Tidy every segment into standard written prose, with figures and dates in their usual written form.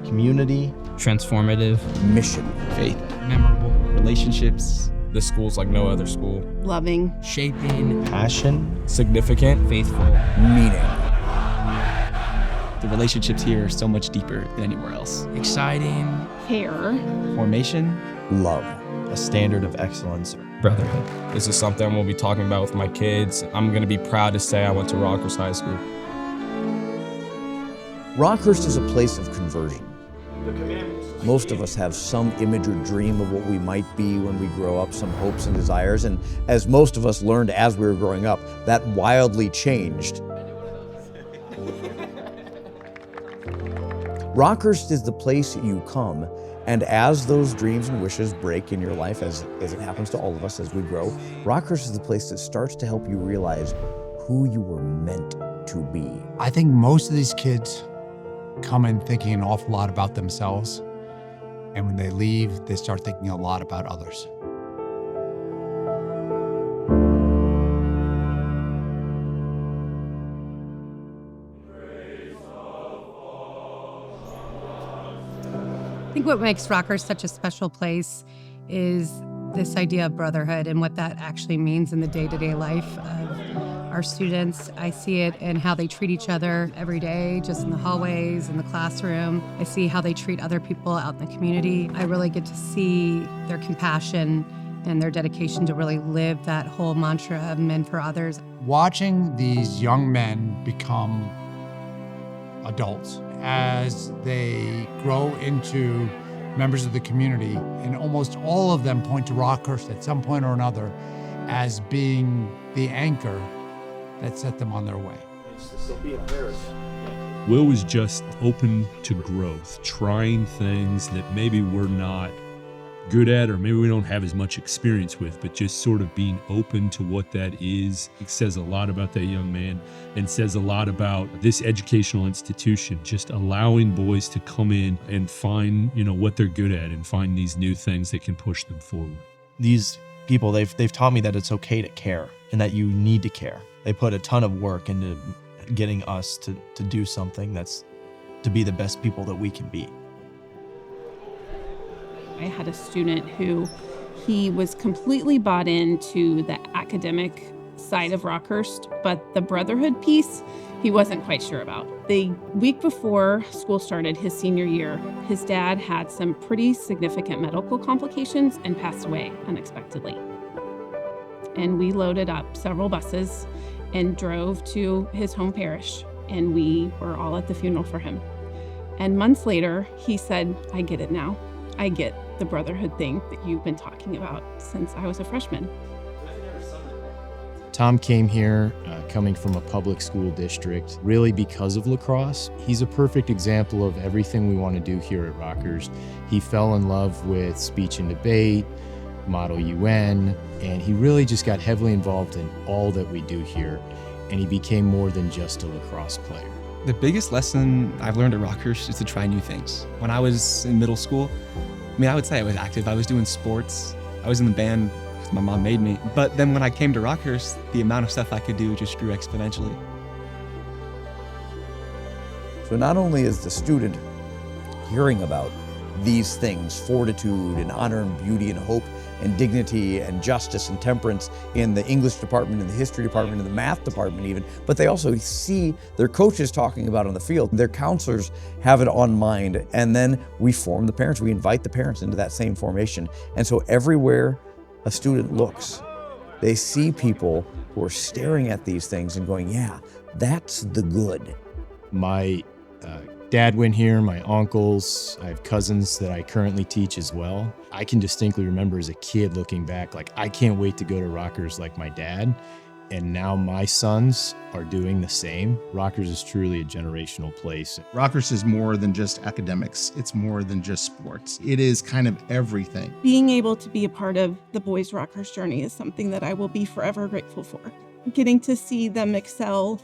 community, transformative, mission, faith, memorable, relationships. This school's like no other school. Loving, shaping, passion, significant, faithful, meaning. The relationships here are so much deeper than anywhere else. exciting, care, Formation, Love. a standard of excellence. brotherhood. This is something we'll be talking about with my kids. I'm gonna be proud to say I went to Rockhurst High School. Rockhurst is a place of conversion. Most of us have some image or dream of what we might be when we grow up, some hopes and desires, and as most of us learned as we were growing up, that wildly changed. Rockhurst is the place you come, and as those dreams and wishes break in your life, as it happens to all of us as we grow, Rockhurst is the place that starts to help you realize who you were meant to be. I think most of these kids come in thinking an awful lot about themselves, and when they leave, they start thinking a lot about others. I think what makes Rockhurst such a special place is this idea of brotherhood and what that actually means in the day-to-day life of our students. I see it in how they treat each other every day, just in the hallways, in the classroom. I see how they treat other people out in the community. I really get to see their compassion and their dedication to really live that whole mantra of men for others. Watching these young men become adults as they grow into members of the community, and almost all of them point to Rockhurst at some point or another as being the anchor that set them on their way. Will was just open to growth, trying things that maybe we're not good at or maybe we don't have as much experience with, but just sort of being open to what that is. It says a lot about that young man and says a lot about this educational institution, just allowing boys to come in and find, what they're good at and find these new things that can push them forward. These people, they've taught me that it's okay to care and that you need to care. They put a ton of work into getting us to do something that's to be the best people that we can be. I had a student who he was completely bought into the academic side of Rockhurst, but the brotherhood piece, he wasn't quite sure about. The week before school started his senior year, his dad had some pretty significant medical complications and passed away unexpectedly. And we loaded up several buses and drove to his home parish, and we were all at the funeral for him. And months later, he said, "I get it now. I get the brotherhood thing that you've been talking about since I was a freshman." Tom came here coming from a public school district really because of lacrosse. He's a perfect example of everything we want to do here at Rockhurst. He fell in love with speech and debate, Model UN, and he really just got heavily involved in all that we do here, and he became more than just a lacrosse player. The biggest lesson I've learned at Rockhurst is to try new things. When I was in middle school, I would say I was active. I was doing sports. I was in the band because my mom made me. But then when I came to Rockhurst, the amount of stuff I could do just grew exponentially. So not only is the student hearing about these things, fortitude and honor and beauty and hope and dignity and justice and temperance in the English department, in the history department, in the math department even, but they also see their coaches talking about it on the field. Their counselors have it on mind, and then we form the parents. We invite the parents into that same formation. And so everywhere a student looks, they see people who are staring at these things and going, yeah, that's the good. My dad went here, my uncles, I have cousins that I currently teach as well. I can distinctly remember as a kid looking back, like, I can't wait to go to Rockhurst like my dad. And now my sons are doing the same. Rockhurst is truly a generational place. Rockhurst is more than just academics. It's more than just sports. It is kind of everything. Being able to be a part of the boys' Rockhurst journey is something that I will be forever grateful for. Getting to see them excel,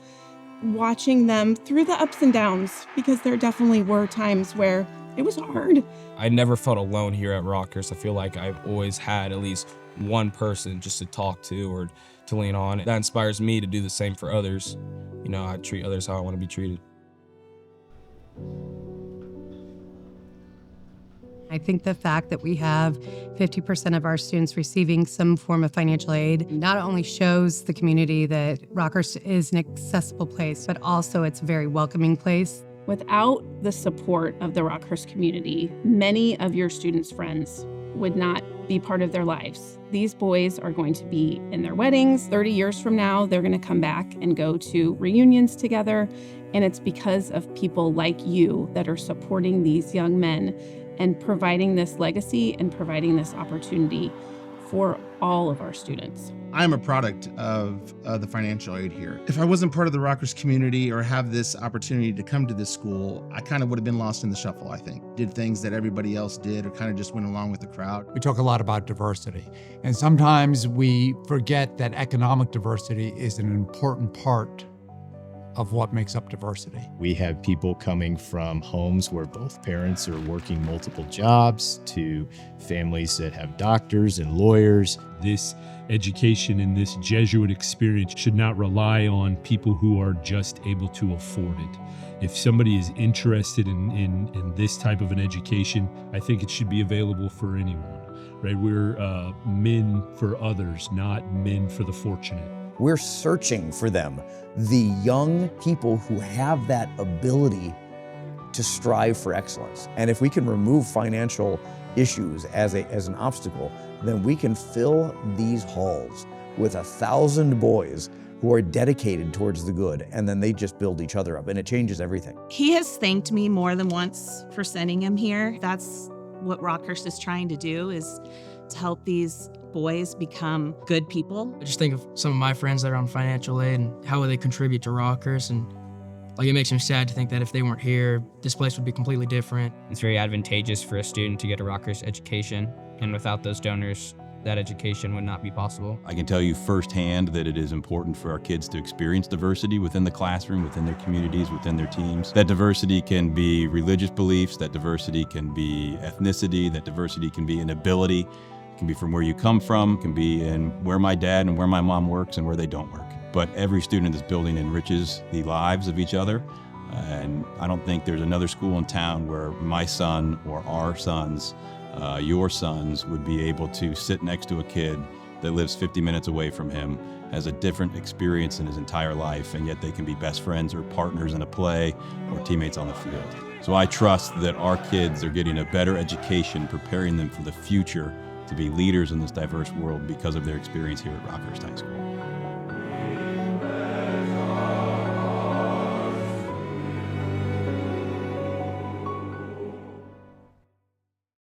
watching them through the ups and downs, because there definitely were times where it was hard. I never felt alone here at Rockhurst. I feel like I've always had at least one person just to talk to or to lean on. That inspires me to do the same for others. I treat others how I want to be treated. I think the fact that we have 50% of our students receiving some form of financial aid not only shows the community that Rockhurst is an accessible place, but also it's a very welcoming place. Without the support of the Rockhurst community, many of your students' friends would not be part of their lives. These boys are going to be in their weddings. 30 years from now, they're going to come back and go to reunions together. And it's because of people like you that are supporting these young men and providing this legacy and providing this opportunity for all of our students. I'm a product of the financial aid here. If I wasn't part of the Rockhurst community or have this opportunity to come to this school, I kind of would have been lost in the shuffle, I think. Did things that everybody else did or kind of just went along with the crowd. We talk a lot about diversity, and sometimes we forget that economic diversity is an important part of what makes up diversity. We have people coming from homes where both parents are working multiple jobs to families that have doctors and lawyers. This education and this Jesuit experience should not rely on people who are just able to afford it. If somebody is interested in this type of an education, I think it should be available for anyone, right? We're men for others, not men for the fortunate. We're searching for them, the young people who have that ability to strive for excellence. And if we can remove financial issues as an obstacle, then we can fill these halls with 1,000 boys who are dedicated towards the good, and then they just build each other up, and it changes everything. He has thanked me more than once for sending him here. That's what Rockhurst is trying to do, is to help these boys become good people. I just think of some of my friends that are on financial aid and how would they contribute to Rockhurst, and like it makes me sad to think that if they weren't here, this place would be completely different. It's very advantageous for a student to get a Rockhurst education, and without those donors, that education would not be possible. I can tell you firsthand that it is important for our kids to experience diversity within the classroom, within their communities, within their teams. That diversity can be religious beliefs, that diversity can be ethnicity, that diversity can be an ability, it can be from where you come from, it can be in where my dad and where my mom works and where they don't work. But every student in this building enriches the lives of each other. And I don't think there's another school in town where my son or our sons, your sons, would be able to sit next to a kid that lives 50 minutes away from him, has a different experience in his entire life, and yet they can be best friends or partners in a play or teammates on the field. So I trust that our kids are getting a better education, preparing them for the future to be leaders in this diverse world because of their experience here at Rockhurst High School.